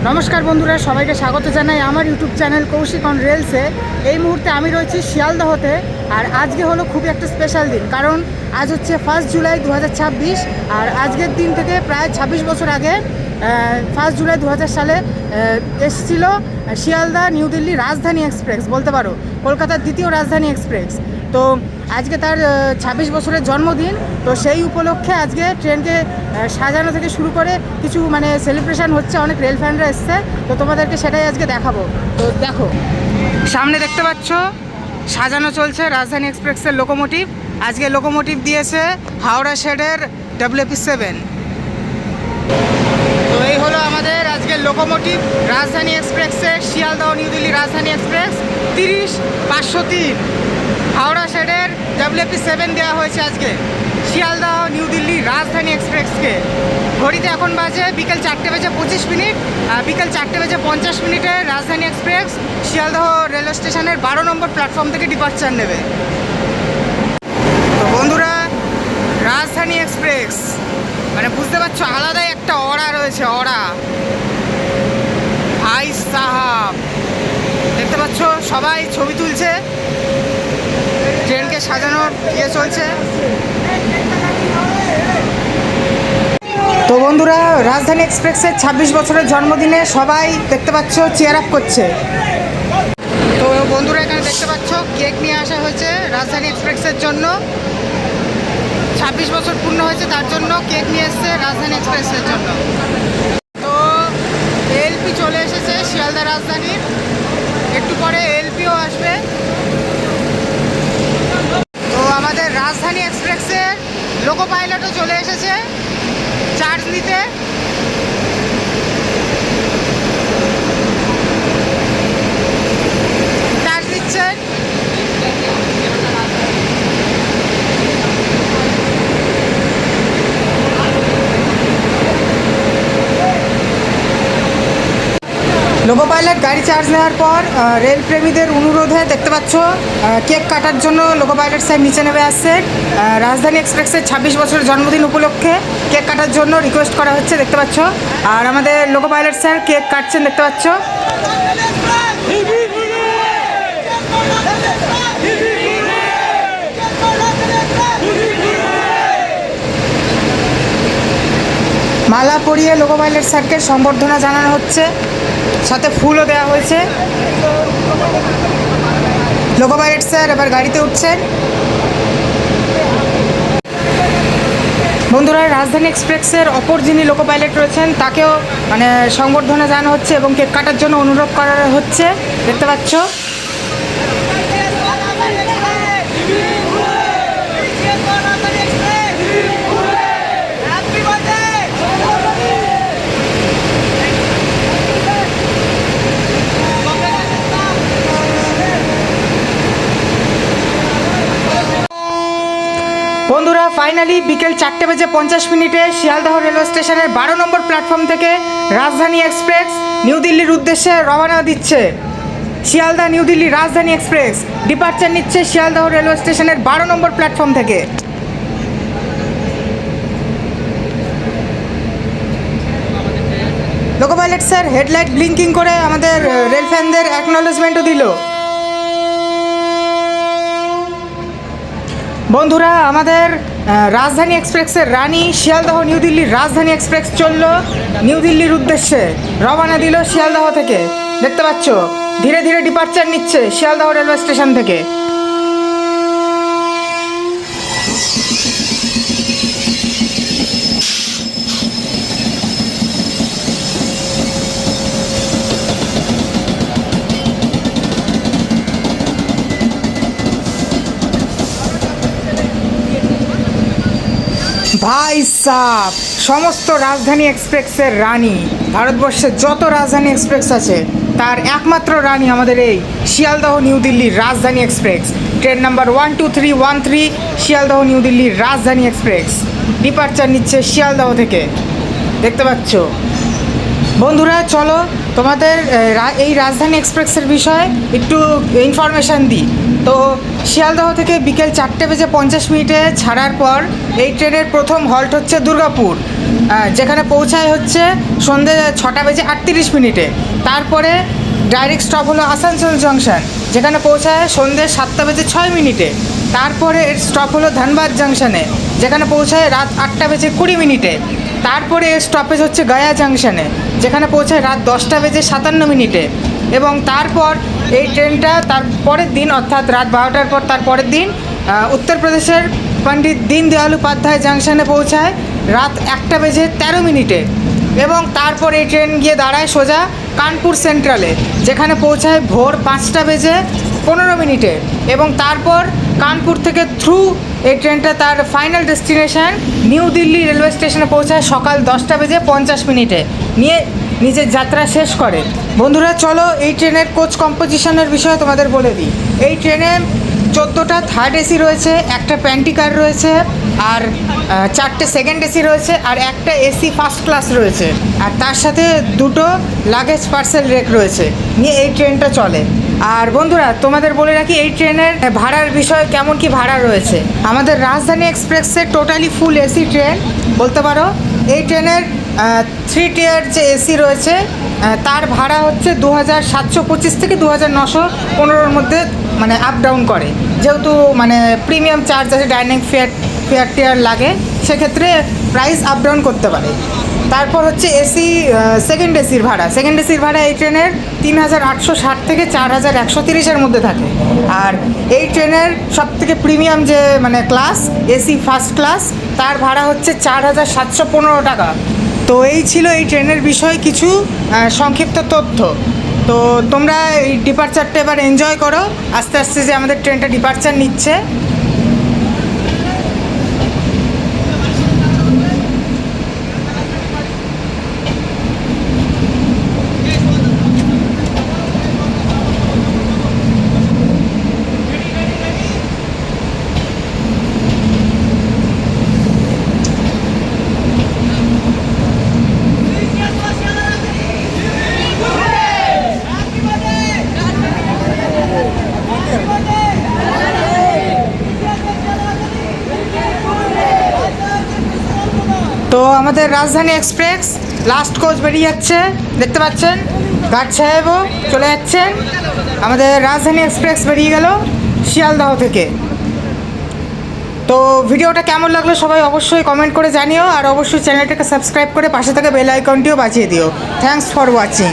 নমস্কার বন্ধুরা, সবাইকে স্বাগত জানাই আমার ইউটিউব চ্যানেল কৌশিক অন রেলসে। এই মুহূর্তে আমি রয়েছি শিয়ালদহতে। আর আজকে হলো খুবই একটা স্পেশাল দিন, কারণ আজ হচ্ছে 1 জুলাই 2026। আর আজকের দিন থেকে প্রায় 26 বছর আগে 1 জুলাই 2000 সালে এসেছিল শিয়ালদা নিউ দিল্লি রাজধানী এক্সপ্রেস, বলতে পারো কলকাতার দ্বিতীয় রাজধানী এক্সপ্রেস। তো আজকে তার 26 বছরের জন্মদিন। তো সেই উপলক্ষে আজকে ট্রেনকে সাজানো থেকে শুরু করে কিছু সেলিব্রেশন হচ্ছে, অনেক রেল ফ্যানরা এসছে। তো তোমাদেরকে সেটাই আজকে দেখাবো। তো দেখো, সামনে দেখতে পাচ্ছ সাজানো চলছে রাজধানী এক্সপ্রেসের লোকোমোটিভ। আজকে লোকোমোটিভ দিয়েছে হাওড়া শেডের WP7। তো এই হলো আমাদের আজকের লোকোমোটিভ রাজধানী এক্সপ্রেসের, শিয়ালদহ নিউ দিল্লি রাজধানী এক্সপ্রেস 30-503 হাওড়া শেডের WP7 দেওয়া হয়েছে আজকে শিয়ালদহ নিউ দিল্লি রাজধানী এক্সপ্রেসকে। ঘড়িতে এখন বাজে বিকেল 4:25। বিকেল 4:50 রাজধানী এক্সপ্রেস শিয়ালদহ রেলওয়ে স্টেশনের 12 নম্বর প্ল্যাটফর্ম থেকে ডিপার্চার নেবে। তো বন্ধুরা, রাজধানী এক্সপ্রেস বুঝতে পারছো, আলাদাই একটা অরা রয়েছে, অরা। ভাই সাহাব, দেখতে পাচ্ছ সবাই ছবি তুলছে, ট্রেনকে সাজানোর চলছে। তো বন্ধুরা, রাজধানী এক্সপ্রেসের 26 বছরের জন্মদিনে সবাই দেখতে পাচ্ছ চেয়ার আপ করছে। তো বন্ধুরা, এখানে দেখতে পাচ্ছ কেক নিয়ে আসা হয়েছে রাজধানী এক্সপ্রেসের জন্য। 26 বছর পূর্ণ হয়েছে, তার জন্য কেক নিয়ে এসছে রাজধানী এক্সপ্রেসের জন্য। তো এলপি চলে এসেছে শিয়ালদা রাজধানীর, একটু পরে এলপিও আসবে। তো আমাদের রাজধানী এক্সপ্রেসের লোকো পাইলটও চলে এসেছে চার্জ নিতে। চার্জ দিচ্ছেন। লোকো পাইলট গাড়ি চার্জ নেওয়ার পর রেল প্রেমীদের অনুরোধে দেখতে পাচ্ছ কেক কাটার জন্য লোকো পাইলট স্যার নিচে নেমে আসছে। রাজধানী এক্সপ্রেসের 26 বছরের জন্মদিন উপলক্ষে কেক কাটার জন্য রিকোয়েস্ট করা হচ্ছে, দেখতে পাচ্ছ। আর আমাদের লোকো পাইলট স্যার কেক কাটছেন, দেখতে পাচ্ছ। মালা পরিয়ে লোকো পাইলট স্যারকে সম্বর্ধনা জানানো হচ্ছে, সাথে ফুলও দেওয়া হয়েছে। লোকো পাইলট স্যার এবার গাড়িতে উঠছেন। বন্ধুরা, রাজধানী এক্সপ্রেসের অপর যিনি লোকো পাইলট রয়েছেন তাকেও সংবর্ধনা জানানো হচ্ছে এবং কেক কাটার জন্য অনুরোধ করা হচ্ছে, দেখতে পাচ্ছ। বন্ধুরা, ফাইনালি বিকেল 4:50 শিয়ালদহ রেলওয়ে স্টেশনের 12 নম্বর প্ল্যাটফর্ম থেকে রাজধানী এক্সপ্রেস নিউ দিল্লির উদ্দেশ্যে রওনা দিচ্ছে। শিয়ালদা নিউ দিল্লি রাজধানী এক্সপ্রেস ডিপার্চার নিচ্ছে শিয়ালদহ রেলওয়ে স্টেশনের 12 নম্বর প্ল্যাটফর্ম থেকে। Loco pilot sir headlight blinking করে আমাদের রেল ফ্যানদের অ্যাকনলেজমেন্টও দিল। বন্ধুরা, আমাদের রাজধানী এক্সপ্রেসের রানী শিয়ালদহ নিউ দিল্লির রাজধানী এক্সপ্রেস চলল নিউ দিল্লির উদ্দেশ্যে, রওনা দিল শিয়ালদহ থেকে। দেখতে পাচ্ছ ধীরে ধীরে ডিপার্চার নিচ্ছে শিয়ালদহ রেলওয়ে স্টেশন থেকে। ভাই সাব, সমস্ত রাজধানী এক্সপ্রেসের রানী, ভারতবর্ষের যত রাজধানী এক্সপ্রেস আছে তার একমাত্র রানী আমাদের এই শিয়ালদহ নিউ দিল্লির রাজধানী express. Train number 12313 Sealdah new দিল্লির রাজধানী এক্সপ্রেস ডিপার্চার নিচ্ছে শিয়ালদহ থেকে, দেখতে পাচ্ছ। বন্ধুরা, চলো তোমাদের এই রাজধানী এক্সপ্রেসের বিষয়ে একটু ইনফরমেশান দিই। তো শিয়ালদহ থেকে বিকেল 4:50 ছাড়ার পর এই ট্রেনের প্রথম হল্ট হচ্ছে দুর্গাপুর। যেখানে পৌঁছায় হচ্ছে সন্ধ্যে 6:38। তারপরে ডাইরেক্ট স্টপ হলো আসানসোল জংশন, যেখানে পৌঁছায় সন্ধ্যে 7:06। তারপরে এর স্টপ হলো ধানবাদ জংশনে, যেখানে পৌঁছায় রাত 8:20। তারপরে এর স্টপেজ হচ্ছে গয়া জংশনে, যেখানে পৌঁছায় রাত 10:57। এবং তারপর এই ট্রেনটা তার পরের দিন অর্থাৎ রাত 12টার পর তার পরের দিন উত্তরপ্রদেশের পণ্ডিত দীনদয়াল উপাধ্যায় জংশনে পৌঁছায় রাত 1:13। এবং তারপর এই ট্রেন গিয়ে দাঁড়ায় সোজা কানপুর সেন্ট্রালে, যেখানে পৌঁছায় ভোর 5:15। এবং তারপর কানপুর থেকে থ্রু এই ট্রেনটা তার final destination new Delhi railway স্টেশনে পৌঁছায় সকাল 10:50 নিয়ে নিজের যাত্রা শেষ করে। বন্ধুরা চলো এই ট্রেনের কোচ কম্পোজিশনের বিষয়ে তোমাদের বলে দিই। এই ট্রেনে 14টা থার্ড এসি রয়েছে, একটা প্যান্টি কার রয়েছে, আর 4টে সেকেন্ড এসি রয়েছে, আর একটা এসি ফার্স্ট ক্লাস রয়েছে, আর তার সাথে 2টো লাগেজ পার্সেল রেক রয়েছে নিয়ে এই ট্রেনটা চলে। আর বন্ধুরা তোমাদের বলে রাখি এই ট্রেনের ভাড়ার বিষয়ে কেমন কি ভাড়া রয়েছে। আমাদের রাজধানী এক্সপ্রেসের টোটালি ফুল এসি ট্রেন বলতে পারো। এই ট্রেনের 3 টিয়ার যে এসি রয়েছে তার ভাড়া হচ্ছে 2725 থেকে 2915 মধ্যে মানে আপ ডাউন করে, যেহেতু মানে প্রিমিয়াম চার্জ আছে, ডাইনিং ফেয়ার টিয়ার লাগে, সেক্ষেত্রে প্রাইস আপ ডাউন করতে পারে। তারপর হচ্ছে এসি সেকেন্ড এসির ভাড়া এই ট্রেনের 3860 থেকে 4130-এর মধ্যে থাকে। আর এই ট্রেনের সবথেকে প্রিমিয়াম যে মানে ক্লাস এসি ফার্স্ট ক্লাস, তার ভাড়া হচ্ছে 4715 টাকা। তো এই ছিল এই ট্রেনের বিষয়ে কিছু সংক্ষিপ্ত তথ্য। তো তোমরা এই ডিপার্চারটা এবার এনজয় করো, আস্তে আস্তে যে আমাদের ট্রেনটা ডিপার্চার নিচ্ছে। তো আমাদের রাজধানী এক্সপ্রেস লাস্ট কোচ বেরিয়ে যাচ্ছে, দেখতে পাচ্ছেন গার্ড সাহেবও চলে যাচ্ছেন। আমাদের রাজধানী এক্সপ্রেস বেরিয়ে গেল শিয়ালদহ থেকে। তো ভিডিওটা কেমন লাগলো সবাই অবশ্যই কমেন্ট করে জানিও, আর অবশ্যই চ্যানেলটাকে সাবস্ক্রাইব করে পাশে থাকা বেল আইকনটিও বাজিয়ে দিও। Thanks for watching.